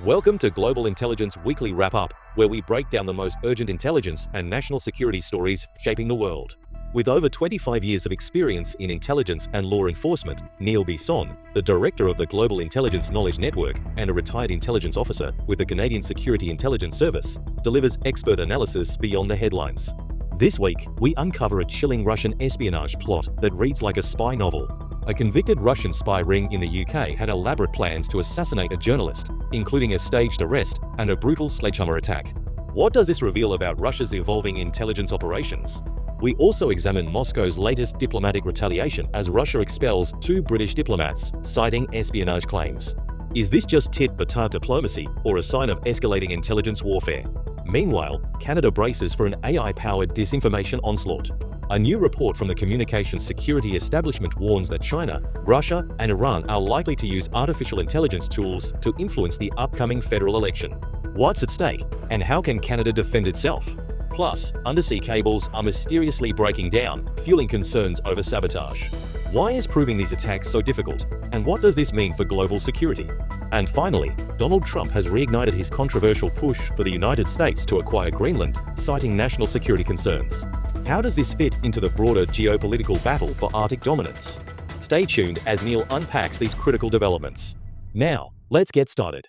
Welcome to Global Intelligence Weekly Wrap-Up, where we break down the most urgent intelligence and national security stories shaping the world. With over 25 years of experience in intelligence and law enforcement, Neil Bisson, the director of the Global Intelligence Knowledge Network and a retired intelligence officer with the Canadian Security Intelligence Service, delivers expert analysis beyond the headlines. This week, we uncover a chilling Russian espionage plot that reads like a spy novel. A convicted Russian spy ring in the UK had elaborate plans to assassinate a journalist, including a staged arrest and a brutal sledgehammer attack. What does this reveal about Russia's evolving intelligence operations? We also examine Moscow's latest diplomatic retaliation as Russia expels 2 British diplomats, citing espionage claims. Is this just tit-for-tat diplomacy or a sign of escalating intelligence warfare? Meanwhile, Canada braces for an AI-powered disinformation onslaught. A new report from the Communications Security Establishment warns that China, Russia, and Iran are likely to use artificial intelligence tools to influence the upcoming federal election. What's at stake, and how can Canada defend itself? Plus, undersea cables are mysteriously breaking down, fueling concerns over sabotage. Why is proving these attacks so difficult, and what does this mean for global security? And finally, Donald Trump has reignited his controversial push for the United States to acquire Greenland, citing national security concerns. How does this fit into the broader geopolitical battle for Arctic dominance? Stay tuned as Neil unpacks these critical developments. Now, let's get started.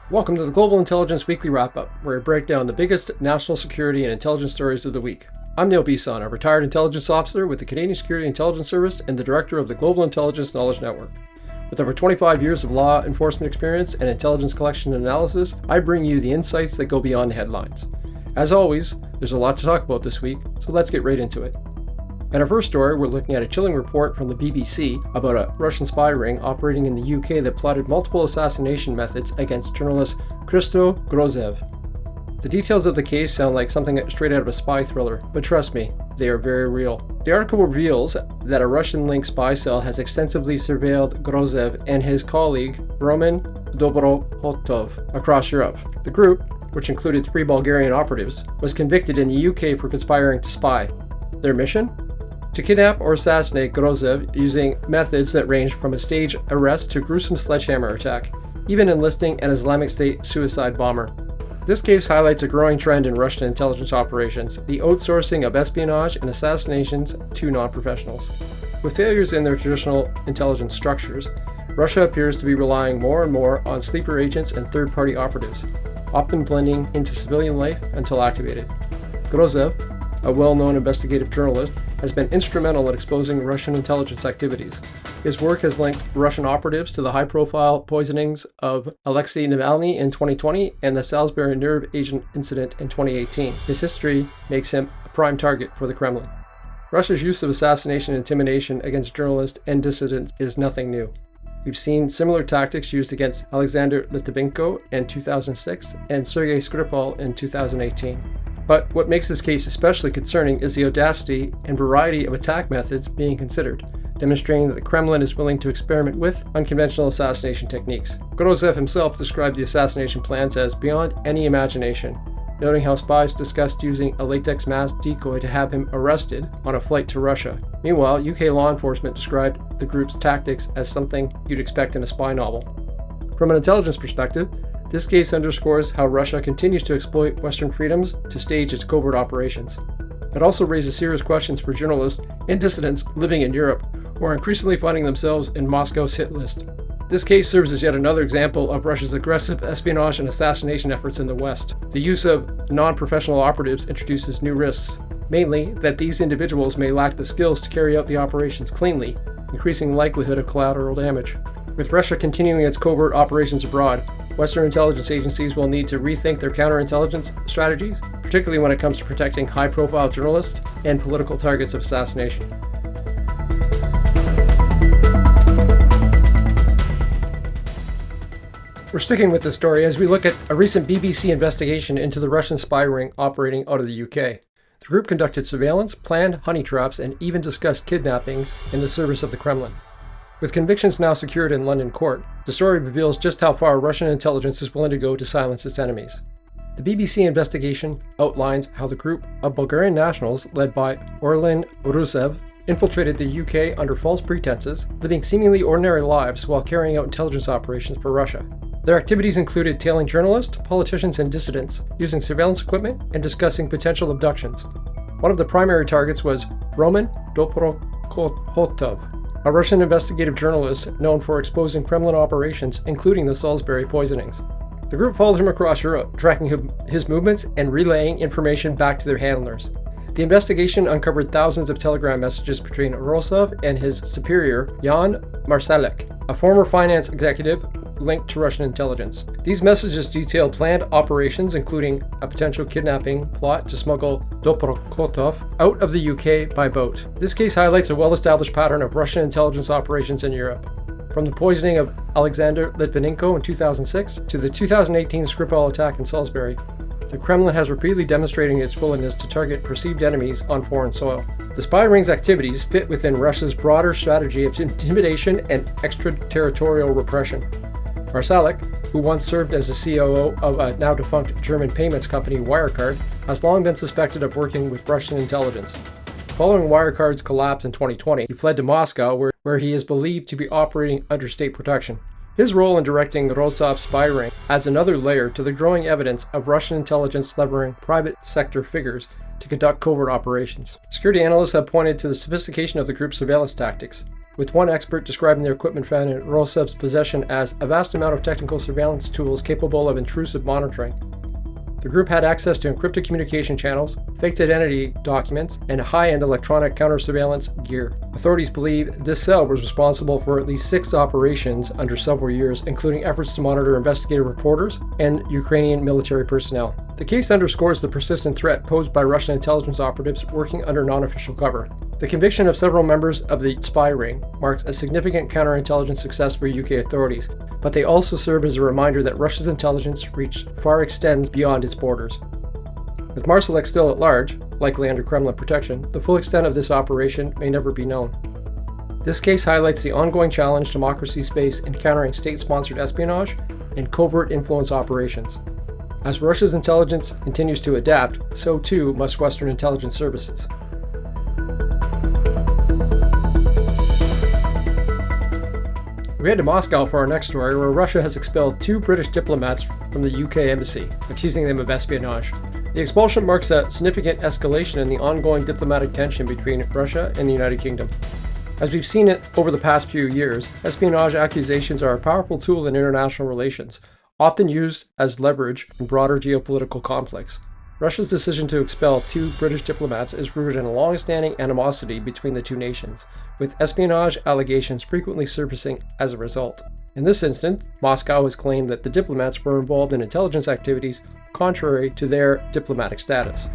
Welcome to the Global Intelligence Weekly Wrap-Up, where we break down the biggest national security and intelligence stories of the week. I'm Neil Bisson, a retired intelligence officer with the Canadian Security Intelligence Service and the director of the Global Intelligence Knowledge Network. With over 25 years of law enforcement experience and intelligence collection and analysis, I bring you the insights that go beyond the headlines. As always, there's a lot to talk about this week, so let's get right into it. In our first story, we're looking at a chilling report from the BBC about a Russian spy ring operating in the UK that plotted multiple assassination methods against journalist Christo Grozev. The details of the case sound like something straight out of a spy thriller, but trust me, they are very real. The article reveals that a Russian-linked spy cell has extensively surveilled Grozev and his colleague Roman Dobrokhotov across Europe. The group, which included 3 Bulgarian operatives, was convicted in the UK for conspiring to spy. Their mission? To kidnap or assassinate Grozev using methods that range from a staged arrest to gruesome sledgehammer attack, even enlisting an Islamic State suicide bomber. This case highlights a growing trend in Russian intelligence operations, the outsourcing of espionage and assassinations to non-professionals. With failures in their traditional intelligence structures, Russia appears to be relying more and more on sleeper agents and third-party operatives, often blending into civilian life until activated. Grozev, a well-known investigative journalist, has been instrumental in exposing Russian intelligence activities. His work has linked Russian operatives to the high-profile poisonings of Alexei Navalny in 2020 and the Salisbury nerve agent incident in 2018. His history makes him a prime target for the Kremlin. Russia's use of assassination and intimidation against journalists and dissidents is nothing new. We've seen similar tactics used against Alexander Litvinenko in 2006 and Sergei Skripal in 2018. But what makes this case especially concerning is the audacity and variety of attack methods being considered, demonstrating that the Kremlin is willing to experiment with unconventional assassination techniques. Grozev himself described the assassination plans as beyond any imagination, noting how spies discussed using a latex mask decoy to have him arrested on a flight to Russia. Meanwhile, UK law enforcement described the group's tactics as something you'd expect in a spy novel. From an intelligence perspective, this case underscores how Russia continues to exploit Western freedoms to stage its covert operations. It also raises serious questions for journalists and dissidents living in Europe who are increasingly finding themselves in Moscow's hit list. This case serves as yet another example of Russia's aggressive espionage and assassination efforts in the West. The use of non-professional operatives introduces new risks, mainly that these individuals may lack the skills to carry out the operations cleanly, increasing the likelihood of collateral damage. With Russia continuing its covert operations abroad, Western intelligence agencies will need to rethink their counterintelligence strategies, particularly when it comes to protecting high-profile journalists and political targets of assassination. We're sticking with this story as we look at a recent BBC investigation into the Russian spy ring operating out of the UK. The group conducted surveillance, planned honeytraps, and even discussed kidnappings in the service of the Kremlin. With convictions now secured in London court, the story reveals just how far Russian intelligence is willing to go to silence its enemies. The BBC investigation outlines how the group of Bulgarian nationals led by Orlin Rusev infiltrated the UK under false pretenses, living seemingly ordinary lives while carrying out intelligence operations for Russia. Their activities included tailing journalists, politicians, and dissidents, using surveillance equipment, and discussing potential abductions. One of the primary targets was Roman Dobrokhotkov, a Russian investigative journalist known for exposing Kremlin operations, including the Salisbury poisonings. The group followed him across Europe, tracking his movements and relaying information back to their handlers. The investigation uncovered thousands of telegram messages between Grozev and his superior, Jan Marsalek, a former finance executive linked to Russian intelligence. These messages detailed planned operations, including a potential kidnapping plot to smuggle Dobrokhotkov out of the UK by boat. This case highlights a well-established pattern of Russian intelligence operations in Europe. From the poisoning of Alexander Litvinenko in 2006 to the 2018 Skripal attack in Salisbury, the Kremlin has repeatedly demonstrated its willingness to target perceived enemies on foreign soil. The spy ring's activities fit within Russia's broader strategy of intimidation and extraterritorial repression. Marsalek, who once served as the COO of a now-defunct German payments company Wirecard, has long been suspected of working with Russian intelligence. Following Wirecard's collapse in 2020, he fled to Moscow, where he is believed to be operating under state protection. His role in directing Grozev's spy ring adds another layer to the growing evidence of Russian intelligence leveraging private sector figures to conduct covert operations. Security analysts have pointed to the sophistication of the group's surveillance tactics, with one expert describing their equipment found in Grozev's possession as a vast amount of technical surveillance tools capable of intrusive monitoring. The group had access to encrypted communication channels, faked identity documents, and high-end electronic counter-surveillance gear. Authorities believe this cell was responsible for at least 6 operations under several years, including efforts to monitor investigative reporters and Ukrainian military personnel. The case underscores the persistent threat posed by Russian intelligence operatives working under non-official cover. The conviction of several members of the spy ring marks a significant counterintelligence success for UK authorities, but they also serve as a reminder that Russia's intelligence reach far extends beyond its borders. With Marsalek still at large, likely under Kremlin protection, the full extent of this operation may never be known. This case highlights the ongoing challenge democracies face in countering state-sponsored espionage and covert influence operations. As Russia's intelligence continues to adapt, so too must Western intelligence services. We head to Moscow for our next story, where Russia has expelled 2 British diplomats from the UK embassy, accusing them of espionage. The expulsion marks a significant escalation in the ongoing diplomatic tension between Russia and the United Kingdom. As we've seen it over the past few years, espionage accusations are a powerful tool in international relations, often used as leverage in broader geopolitical conflicts. Russia's decision to expel 2 British diplomats is rooted in a long-standing animosity between the two nations, with espionage allegations frequently surfacing as a result. In this instance, Moscow has claimed that the diplomats were involved in intelligence activities contrary to their diplomatic status.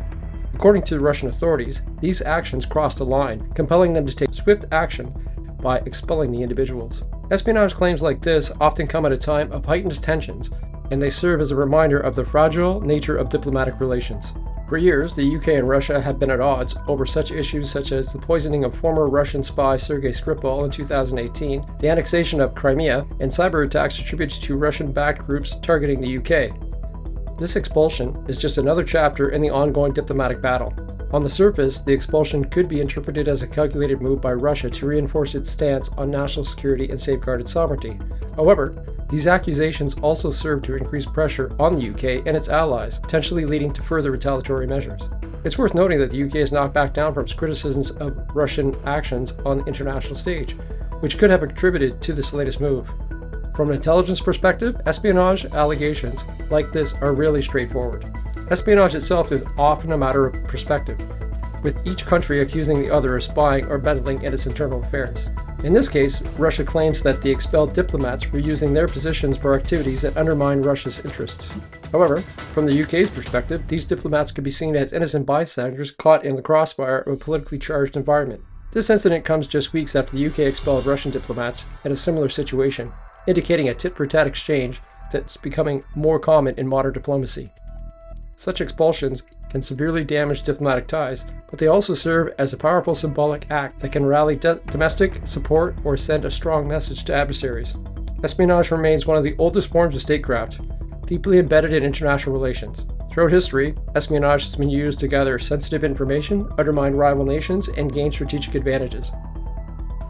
According to Russian authorities, these actions crossed a line, compelling them to take swift action by expelling the individuals. Espionage claims like this often come at a time of heightened tensions, and they serve as a reminder of the fragile nature of diplomatic relations. For years, the UK and Russia have been at odds over such issues such as the poisoning of former Russian spy Sergei Skripal in 2018, the annexation of Crimea, and cyber attacks attributed to Russian-backed groups targeting the UK. This expulsion is just another chapter in the ongoing diplomatic battle. On the surface, the expulsion could be interpreted as a calculated move by Russia to reinforce its stance on national security and safeguard its sovereignty. However, these accusations also serve to increase pressure on the UK and its allies, potentially leading to further retaliatory measures. It's worth noting that the UK has not backed down from its criticisms of Russian actions on the international stage, which could have contributed to this latest move. From an intelligence perspective, espionage allegations like this are really straightforward. Espionage itself is often a matter of perspective, with each country accusing the other of spying or meddling in its internal affairs. In this case, Russia claims that the expelled diplomats were using their positions for activities that undermine Russia's interests. However, from the UK's perspective, these diplomats could be seen as innocent bystanders caught in the crossfire of a politically charged environment. This incident comes just weeks after the UK expelled Russian diplomats in a similar situation, indicating a tit-for-tat exchange that's becoming more common in modern diplomacy. Such expulsions can severely damage diplomatic ties, but they also serve as a powerful symbolic act that can rally domestic support or send a strong message to adversaries. Espionage remains one of the oldest forms of statecraft, deeply embedded in international relations. Throughout history, espionage has been used to gather sensitive information, undermine rival nations, and gain strategic advantages.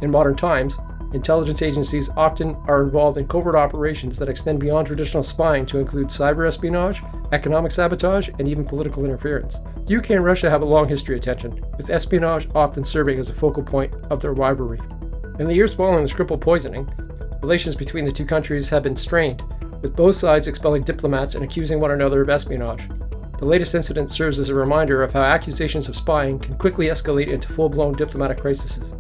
In modern times, intelligence agencies often are involved in covert operations that extend beyond traditional spying to include cyber espionage, economic sabotage, and even political interference. The UK and Russia have a long history of tension, with espionage often serving as a focal point of their rivalry. In the years following the Skripal poisoning, relations between the two countries have been strained, with both sides expelling diplomats and accusing one another of espionage. The latest incident serves as a reminder of how accusations of spying can quickly escalate into full-blown diplomatic crises.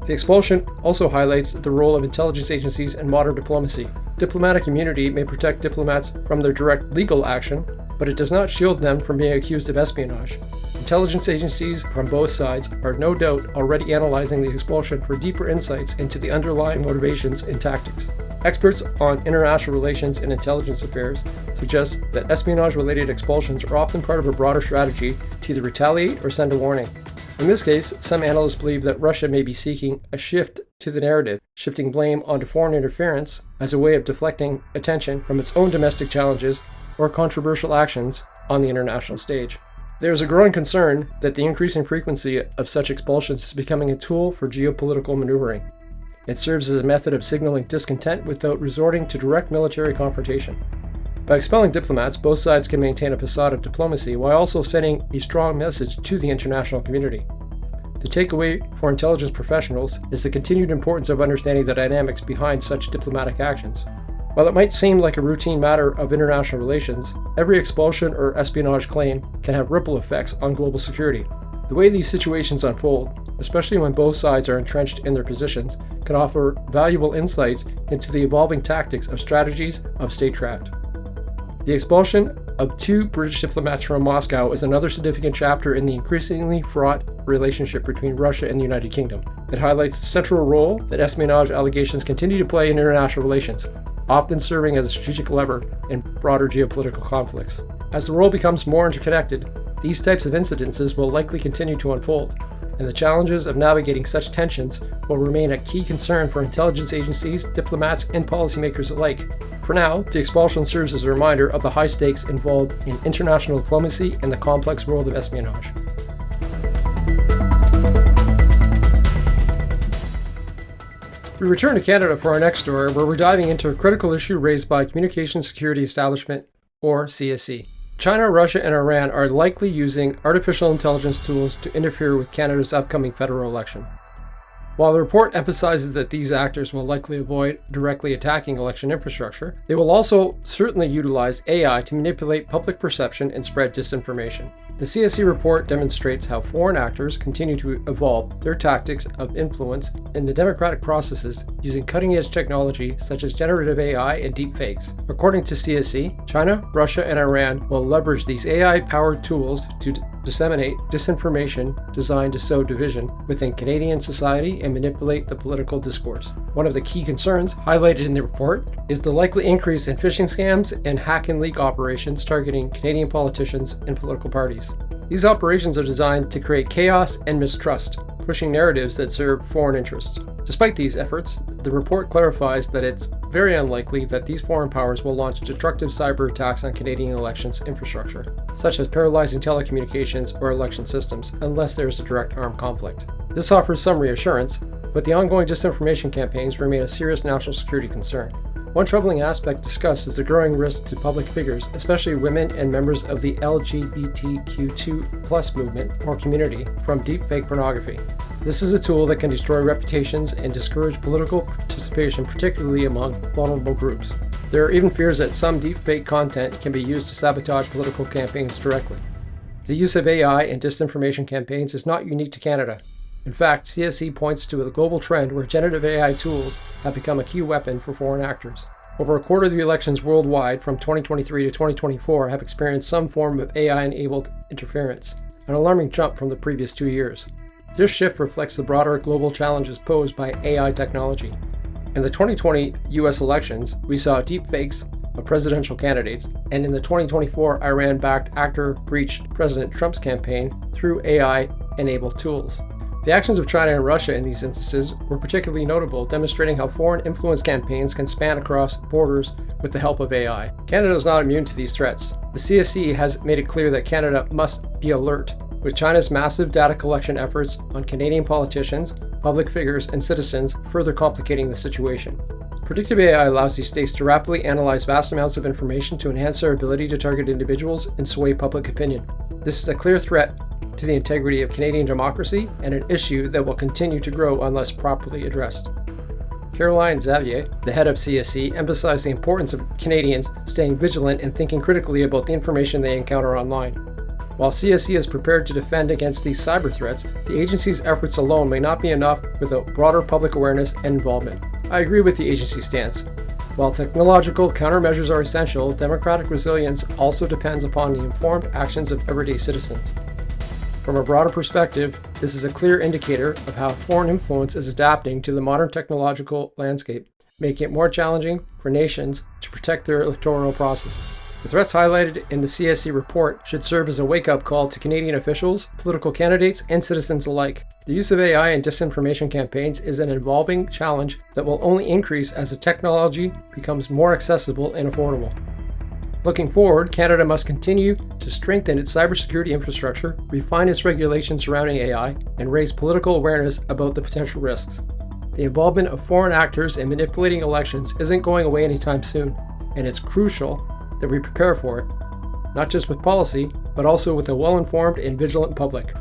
The expulsion also highlights the role of intelligence agencies in modern diplomacy. Diplomatic immunity may protect diplomats from their direct legal action, but it does not shield them from being accused of espionage. Intelligence agencies from both sides are no doubt already analyzing the expulsion for deeper insights into the underlying motivations and tactics. Experts on international relations and intelligence affairs suggest that espionage-related expulsions are often part of a broader strategy to either retaliate or send a warning. In this case, some analysts believe that Russia may be seeking a shift to the narrative, shifting blame onto foreign interference as a way of deflecting attention from its own domestic challenges or controversial actions on the international stage. There is a growing concern that the increasing frequency of such expulsions is becoming a tool for geopolitical maneuvering. It serves as a method of signaling discontent without resorting to direct military confrontation. By expelling diplomats, both sides can maintain a facade of diplomacy while also sending a strong message to the international community. The takeaway for intelligence professionals is the continued importance of understanding the dynamics behind such diplomatic actions. While it might seem like a routine matter of international relations, every expulsion or espionage claim can have ripple effects on global security. The way these situations unfold, especially when both sides are entrenched in their positions, can offer valuable insights into the evolving tactics of strategies of statecraft. The expulsion of 2 British diplomats from Moscow is another significant chapter in the increasingly fraught relationship between Russia and the United Kingdom. It highlights the central role that espionage allegations continue to play in international relations, often serving as a strategic lever in broader geopolitical conflicts. As the world becomes more interconnected, these types of incidences will likely continue to unfold, and the challenges of navigating such tensions will remain a key concern for intelligence agencies, diplomats, and policymakers alike. For now, the expulsion serves as a reminder of the high stakes involved in international diplomacy and the complex world of espionage. We return to Canada for our next story, where we're diving into a critical issue raised by Communications Security Establishment, or CSE. China, Russia, and Iran are likely using artificial intelligence tools to interfere with Canada's upcoming federal election. While the report emphasizes that these actors will likely avoid directly attacking election infrastructure, they will also certainly utilize AI to manipulate public perception and spread disinformation. The CSE report demonstrates how foreign actors continue to evolve their tactics of influence in the democratic processes using cutting-edge technology such as generative AI and deepfakes. According to CSE, China, Russia, and Iran will leverage these AI-powered tools to disseminate disinformation designed to sow division within Canadian society and manipulate the political discourse. One of the key concerns highlighted in the report is the likely increase in phishing scams and hack and leak operations targeting Canadian politicians and political parties. These operations are designed to create chaos and mistrust, pushing narratives that serve foreign interests. Despite these efforts, the report clarifies that it's very unlikely that these foreign powers will launch destructive cyber attacks on Canadian elections infrastructure, such as paralyzing telecommunications or election systems, unless there is a direct armed conflict. This offers some reassurance, but the ongoing disinformation campaigns remain a serious national security concern. One troubling aspect discussed is the growing risk to public figures, especially women and members of the LGBTQ2+ movement or community, from deepfake pornography. This is a tool that can destroy reputations and discourage political participation, particularly among vulnerable groups. There are even fears that some deepfake content can be used to sabotage political campaigns directly. The use of AI in disinformation campaigns is not unique to Canada. In fact, CSE points to a global trend where generative AI tools have become a key weapon for foreign actors. Over a quarter of the elections worldwide from 2023 to 2024 have experienced some form of AI-enabled interference, an alarming jump from the previous 2 years. This shift reflects the broader global challenges posed by AI technology. In the 2020 US elections, we saw deepfakes of presidential candidates, and in the 2024 Iran-backed actor breached President Trump's campaign through AI-enabled tools. The actions of China and Russia in these instances were particularly notable, demonstrating how foreign influence campaigns can span across borders with the help of AI. Canada is not immune to these threats. The CSE has made it clear that Canada must be alert, with China's massive data collection efforts on Canadian politicians, public figures, and citizens further complicating the situation. Predictive AI allows these states to rapidly analyze vast amounts of information to enhance their ability to target individuals and sway public opinion. This is a clear threat to the integrity of Canadian democracy and an issue that will continue to grow unless properly addressed. Caroline Xavier, the head of CSE, emphasized the importance of Canadians staying vigilant and thinking critically about the information they encounter online. While CSE is prepared to defend against these cyber threats, the agency's efforts alone may not be enough without broader public awareness and involvement. I agree with the agency's stance. While technological countermeasures are essential, democratic resilience also depends upon the informed actions of everyday citizens. From a broader perspective, this is a clear indicator of how foreign influence is adapting to the modern technological landscape, making it more challenging for nations to protect their electoral processes. The threats highlighted in the CSE report should serve as a wake-up call to Canadian officials, political candidates, and citizens alike. The use of AI in disinformation campaigns is an evolving challenge that will only increase as the technology becomes more accessible and affordable. Looking forward, Canada must continue to strengthen its cybersecurity infrastructure, refine its regulations surrounding AI, and raise political awareness about the potential risks. The involvement of foreign actors in manipulating elections isn't going away anytime soon, and it's crucial that we prepare for it, not just with policy, but also with a well-informed and vigilant public.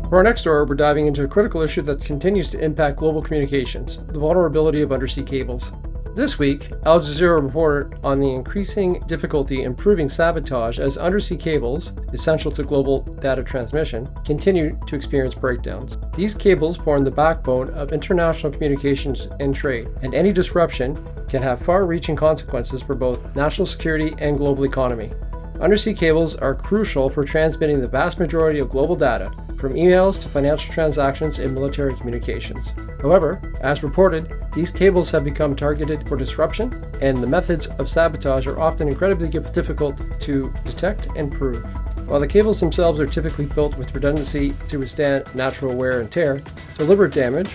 For our next story, we're diving into a critical issue that continues to impact global communications, the vulnerability of undersea cables. This week, Al Jazeera reported on the increasing difficulty in proving sabotage as undersea cables, essential to global data transmission, continue to experience breakdowns. These cables form the backbone of international communications and trade, and any disruption can have far-reaching consequences for both national security and global economy. Undersea cables are crucial for transmitting the vast majority of global data, from emails to financial transactions and military communications. However, as reported, these cables have become targeted for disruption, and the methods of sabotage are often incredibly difficult to detect and prove. While the cables themselves are typically built with redundancy to withstand natural wear and tear, deliberate damage,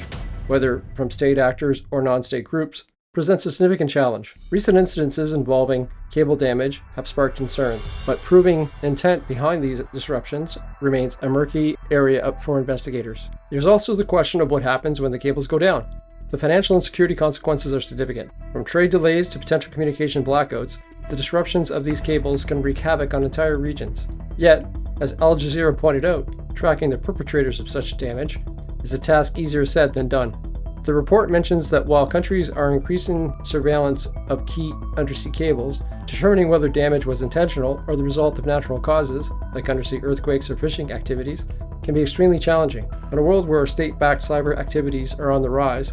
whether from state actors or non-state groups, presents a significant challenge. Recent incidences involving cable damage have sparked concerns, but proving intent behind these disruptions remains a murky area up for investigators. There's also the question of what happens when the cables go down. The financial and security consequences are significant. From trade delays to potential communication blackouts, the disruptions of these cables can wreak havoc on entire regions. Yet, as Al Jazeera pointed out, tracking the perpetrators of such damage is a task easier said than done. The report mentions that while countries are increasing surveillance of key undersea cables, determining whether damage was intentional or the result of natural causes, like undersea earthquakes or fishing activities, can be extremely challenging. In a world where state-backed cyber activities are on the rise,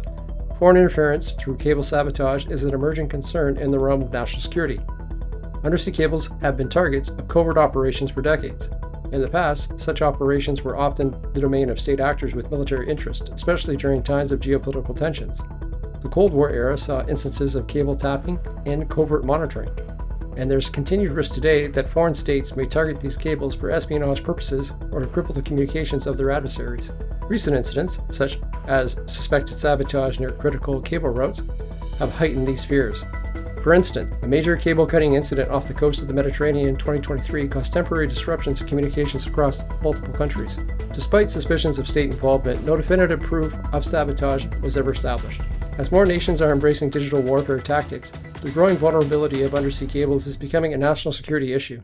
foreign interference through cable sabotage is an emerging concern in the realm of national security. Undersea cables have been targets of covert operations for decades. In the past, such operations were often the domain of state actors with military interest, especially during times of geopolitical tensions. The Cold War era saw instances of cable tapping and covert monitoring, and there's continued risk today that foreign states may target these cables for espionage purposes or to cripple the communications of their adversaries. Recent incidents, such as suspected sabotage near critical cable routes, have heightened these fears. For instance, a major cable-cutting incident off the coast of the Mediterranean in 2023 caused temporary disruptions in communications across multiple countries. Despite suspicions of state involvement, no definitive proof of sabotage was ever established. As more nations are embracing digital warfare tactics, the growing vulnerability of undersea cables is becoming a national security issue.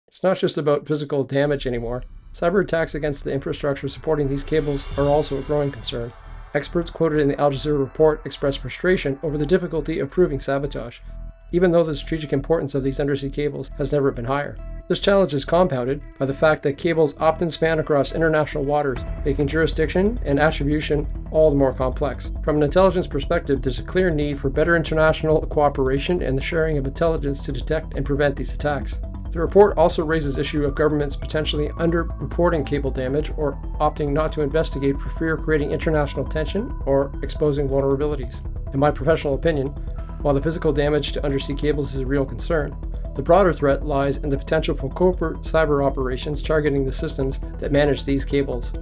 It's not just about physical damage anymore. Cyber attacks against the infrastructure supporting these cables are also a growing concern. Experts quoted in the Al Jazeera report expressed frustration over the difficulty of proving sabotage, even though the strategic importance of these undersea cables has never been higher. This challenge is compounded by the fact that cables often span across international waters, making jurisdiction and attribution all the more complex. From an intelligence perspective, there's a clear need for better international cooperation and the sharing of intelligence to detect and prevent these attacks. The report also raises issue of governments potentially under-reporting cable damage or opting not to investigate for fear of creating international tension or exposing vulnerabilities. In my professional opinion, while the physical damage to undersea cables is a real concern, the broader threat lies in the potential for covert cyber operations targeting the systems that manage these cables.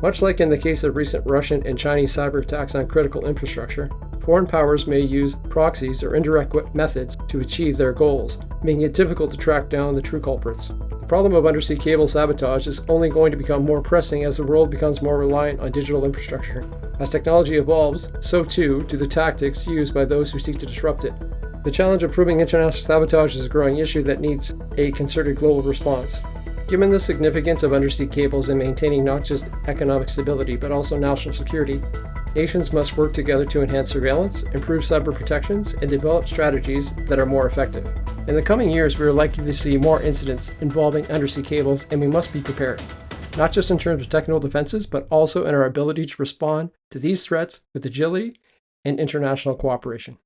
Much like in the case of recent Russian and Chinese cyber attacks on critical infrastructure, foreign powers may use proxies or indirect methods to achieve their goals, making it difficult to track down the true culprits. The problem of undersea cable sabotage is only going to become more pressing as the world becomes more reliant on digital infrastructure. As technology evolves, so too do the tactics used by those who seek to disrupt it. The challenge of proving international sabotage is a growing issue that needs a concerted global response. Given the significance of undersea cables in maintaining not just economic stability but also national security, nations must work together to enhance surveillance, improve cyber protections, and develop strategies that are more effective. In the coming years, we are likely to see more incidents involving undersea cables, and we must be prepared, not just in terms of technical defenses, but also in our ability to respond to these threats with agility and international cooperation.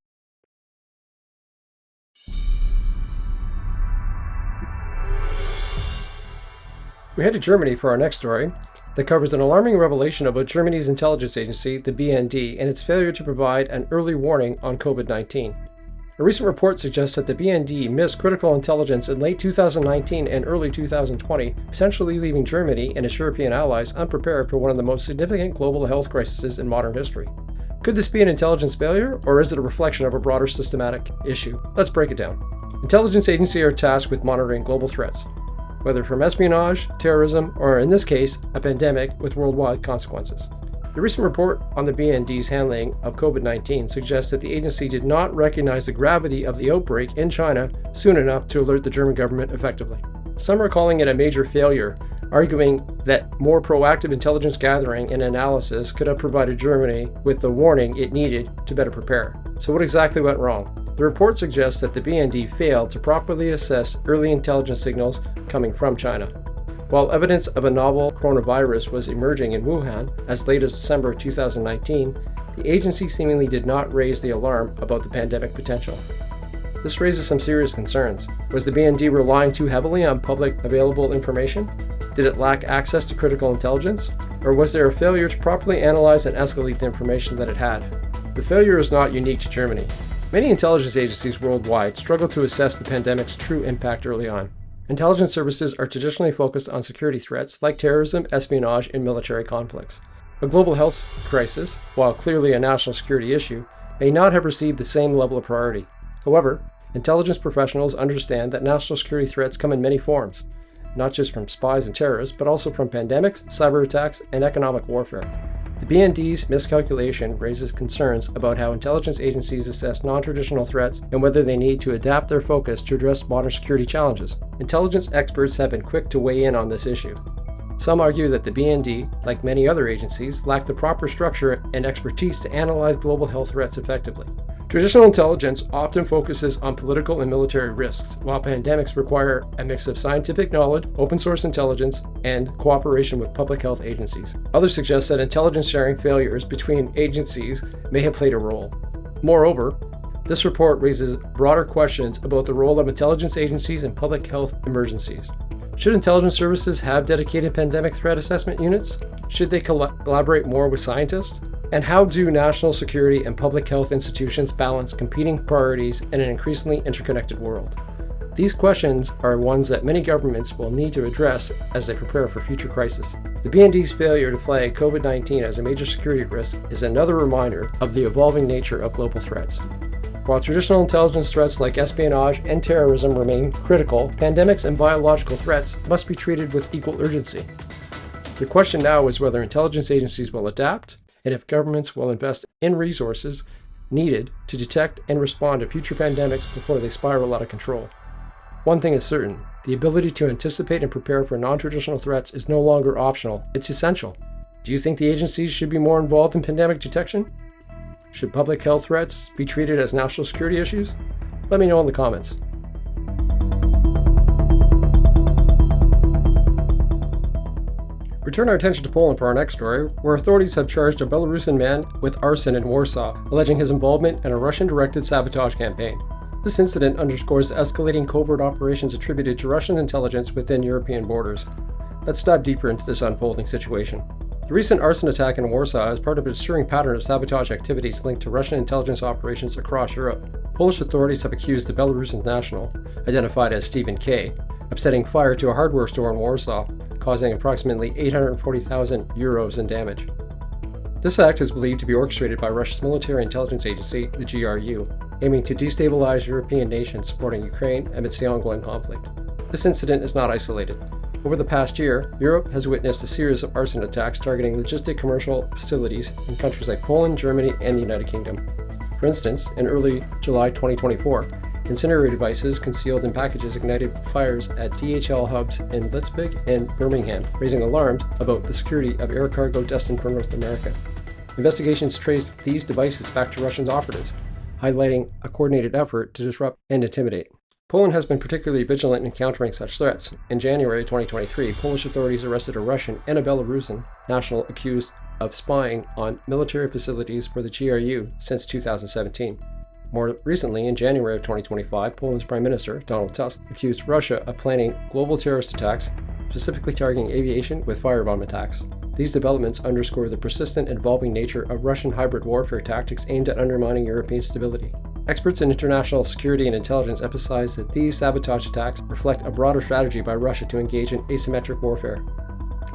We head to Germany for our next story that covers an alarming revelation about Germany's intelligence agency, the BND, and its failure to provide an early warning on COVID-19. A recent report suggests that the BND missed critical intelligence in late 2019 and early 2020, potentially leaving Germany and its European allies unprepared for one of the most significant global health crises in modern history. Could this be an intelligence failure, or is it a reflection of a broader systematic issue? Let's break it down. Intelligence agencies are tasked with monitoring global threats, whether from espionage, terrorism, or in this case, a pandemic with worldwide consequences. The recent report on the BND's handling of COVID-19 suggests that the agency did not recognize the gravity of the outbreak in China soon enough to alert the German government effectively. Some are calling it a major failure, arguing that more proactive intelligence gathering and analysis could have provided Germany with the warning it needed to better prepare. So what exactly went wrong? The report suggests that the BND failed to properly assess early intelligence signals coming from China. While evidence of a novel coronavirus was emerging in Wuhan as late as December 2019, the agency seemingly did not raise the alarm about the pandemic potential. This raises some serious concerns. Was the BND relying too heavily on public available information? Did it lack access to critical intelligence? Or was there a failure to properly analyze and escalate the information that it had? The failure is not unique to Germany. Many intelligence agencies worldwide struggle to assess the pandemic's true impact early on. Intelligence services are traditionally focused on security threats like terrorism, espionage, and military conflicts. A global health crisis, while clearly a national security issue, may not have received the same level of priority. However, intelligence professionals understand that national security threats come in many forms, not just from spies and terrorists, but also from pandemics, cyber attacks, and economic warfare. The BND's miscalculation raises concerns about how intelligence agencies assess non-traditional threats and whether they need to adapt their focus to address modern security challenges. Intelligence experts have been quick to weigh in on this issue. Some argue that the BND, like many other agencies, lack the proper structure and expertise to analyze global health threats effectively. Traditional intelligence often focuses on political and military risks, while pandemics require a mix of scientific knowledge, open source intelligence, and cooperation with public health agencies. Others suggest that intelligence sharing failures between agencies may have played a role. Moreover, this report raises broader questions about the role of intelligence agencies in public health emergencies. Should intelligence services have dedicated pandemic threat assessment units? Should they collaborate more with scientists? And how do national security and public health institutions balance competing priorities in an increasingly interconnected world? These questions are ones that many governments will need to address as they prepare for future crises. The BND's failure to flag COVID-19 as a major security risk is another reminder of the evolving nature of global threats. While traditional intelligence threats like espionage and terrorism remain critical, pandemics and biological threats must be treated with equal urgency. The question now is whether intelligence agencies will adapt, and if governments will invest in resources needed to detect and respond to future pandemics before they spiral out of control. One thing is certain, the ability to anticipate and prepare for non-traditional threats is no longer optional, it's essential. Do you think the agencies should be more involved in pandemic detection? Should public health threats be treated as national security issues? Let me know in the comments. We turn our attention to Poland for our next story, where authorities have charged a Belarusian man with arson in Warsaw, alleging his involvement in a Russian-directed sabotage campaign. This incident underscores the escalating covert operations attributed to Russian intelligence within European borders. Let's dive deeper into this unfolding situation. The recent arson attack in Warsaw is part of a disturbing pattern of sabotage activities linked to Russian intelligence operations across Europe. Polish authorities have accused the Belarusian national, identified as Stephen K., setting fire to a hardware store in Warsaw, causing approximately 840,000 euros in damage. This act is believed to be orchestrated by Russia's military intelligence agency, the GRU, aiming to destabilize European nations supporting Ukraine amidst the ongoing conflict. This incident is not isolated. Over the past year, Europe has witnessed a series of arson attacks targeting logistic commercial facilities in countries like Poland, Germany, and the United Kingdom. For instance, in early July 2024, incendiary devices concealed in packages ignited fires at DHL hubs in Leipzig and Birmingham, raising alarms about the security of air cargo destined for North America. Investigations traced these devices back to Russian operatives, highlighting a coordinated effort to disrupt and intimidate. Poland has been particularly vigilant in countering such threats. In January 2023, Polish authorities arrested a Russian and a Belarusian national accused of spying on military facilities for the GRU since 2017. More recently, in January of 2025, Poland's Prime Minister, Donald Tusk, accused Russia of planning global terrorist attacks, specifically targeting aviation with firebomb attacks. These developments underscore the persistent and evolving nature of Russian hybrid warfare tactics aimed at undermining European stability. Experts in international security and intelligence emphasize that these sabotage attacks reflect a broader strategy by Russia to engage in asymmetric warfare.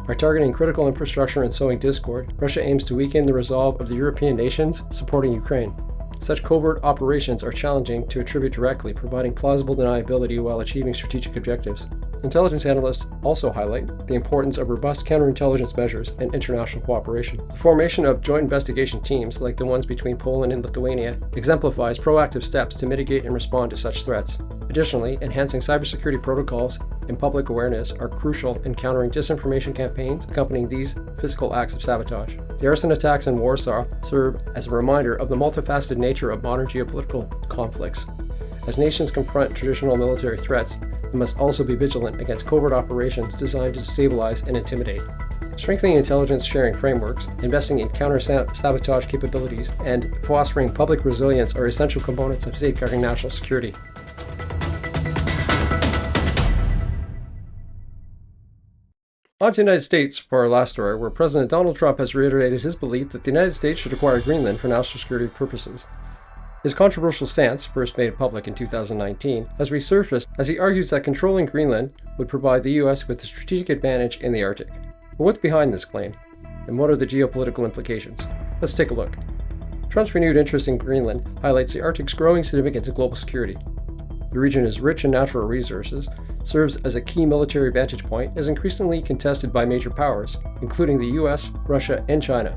By targeting critical infrastructure and sowing discord, Russia aims to weaken the resolve of the European nations supporting Ukraine. Such covert operations are challenging to attribute directly, providing plausible deniability while achieving strategic objectives. Intelligence analysts also highlight the importance of robust counterintelligence measures and international cooperation. The formation of joint investigation teams, like the ones between Poland and Lithuania, exemplifies proactive steps to mitigate and respond to such threats. Additionally, enhancing cybersecurity protocols and public awareness are crucial in countering disinformation campaigns accompanying these physical acts of sabotage. The arson attacks in Warsaw serve as a reminder of the multifaceted nature of modern geopolitical conflicts. As nations confront traditional military threats, they must also be vigilant against covert operations designed to destabilize and intimidate. Strengthening intelligence sharing frameworks, investing in counter-sabotage capabilities, and fostering public resilience are essential components of safeguarding national security. On to the United States for our last story, where President Donald Trump has reiterated his belief that the United States should acquire Greenland for national security purposes. His controversial stance, first made public in 2019, has resurfaced as he argues that controlling Greenland would provide the U.S. with a strategic advantage in the Arctic. But what's behind this claim? And what are the geopolitical implications? Let's take a look. Trump's renewed interest in Greenland highlights the Arctic's growing significance in global security. The region is rich in natural resources, serves as a key military vantage point, is increasingly contested by major powers, including the US, Russia, and China.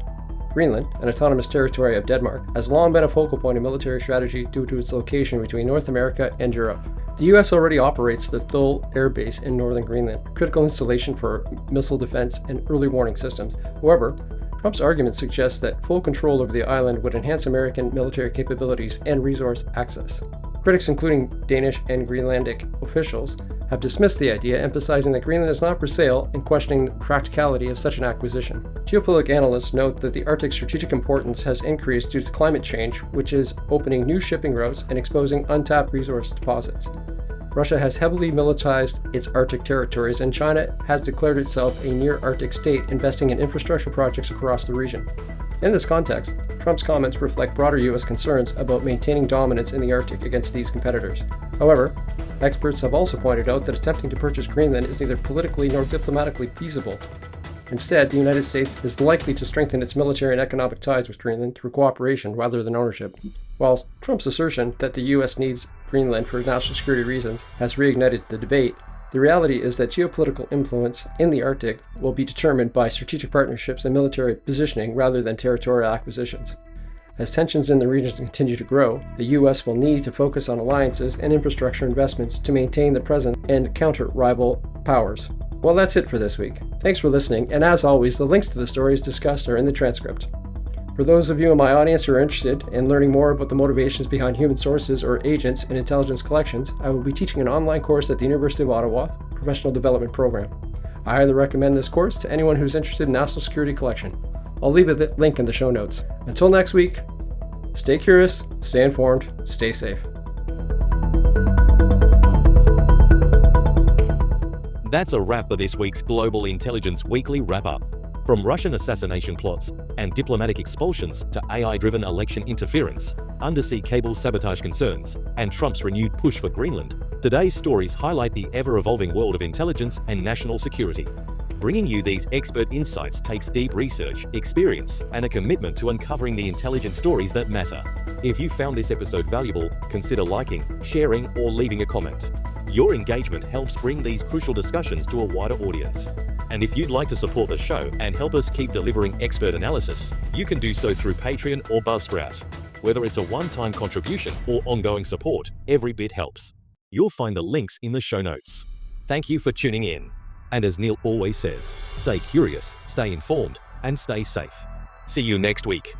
Greenland, an autonomous territory of Denmark, has long been a focal point of military strategy due to its location between North America and Europe. The US already operates the Thule Air Base in northern Greenland, a critical installation for missile defense and early warning systems. However, Trump's argument suggests that full control over the island would enhance American military capabilities and resource access. Critics, including Danish and Greenlandic officials, have dismissed the idea, emphasizing that Greenland is not for sale and questioning the practicality of such an acquisition. Geopolitical analysts note that the Arctic's strategic importance has increased due to climate change, which is opening new shipping routes and exposing untapped resource deposits. Russia has heavily militarized its Arctic territories, and China has declared itself a near-Arctic state, investing in infrastructure projects across the region. In this context, Trump's comments reflect broader U.S. concerns about maintaining dominance in the Arctic against these competitors. However, experts have also pointed out that attempting to purchase Greenland is neither politically nor diplomatically feasible. Instead, the United States is likely to strengthen its military and economic ties with Greenland through cooperation rather than ownership. While Trump's assertion that the U.S. needs Greenland for national security reasons has reignited the debate, the reality is that geopolitical influence in the Arctic will be determined by strategic partnerships and military positioning rather than territorial acquisitions. As tensions in the region continue to grow, the U.S. will need to focus on alliances and infrastructure investments to maintain the presence and counter rival powers. Well, that's it for this week. Thanks for listening, and as always, the links to the stories discussed are in the transcript. For those of you in my audience who are interested in learning more about the motivations behind human sources or agents in intelligence collections, I will be teaching an online course at the University of Ottawa Professional Development Program. I highly recommend this course to anyone who's interested in national security collection. I'll leave a link in the show notes. Until next week, stay curious, stay informed, stay safe. That's a wrap for this week's Global Intelligence Weekly Wrap-Up. From Russian assassination plots and diplomatic expulsions to AI-driven election interference, undersea cable sabotage concerns, and Trump's renewed push for Greenland, Today's stories highlight the ever-evolving world of intelligence and national security. Bringing you these expert insights takes deep research, experience, and a commitment to uncovering the intelligence stories that matter. If you found this episode valuable, consider liking, sharing, or leaving a comment. Your engagement helps bring these crucial discussions to a wider audience. And if you'd like to support the show and help us keep delivering expert analysis, you can do so through Patreon or Buzzsprout. Whether it's a one-time contribution or ongoing support, every bit helps. You'll find the links in the show notes. Thank you for tuning in. And as Neil always says, stay curious, stay informed, and stay safe. See you next week.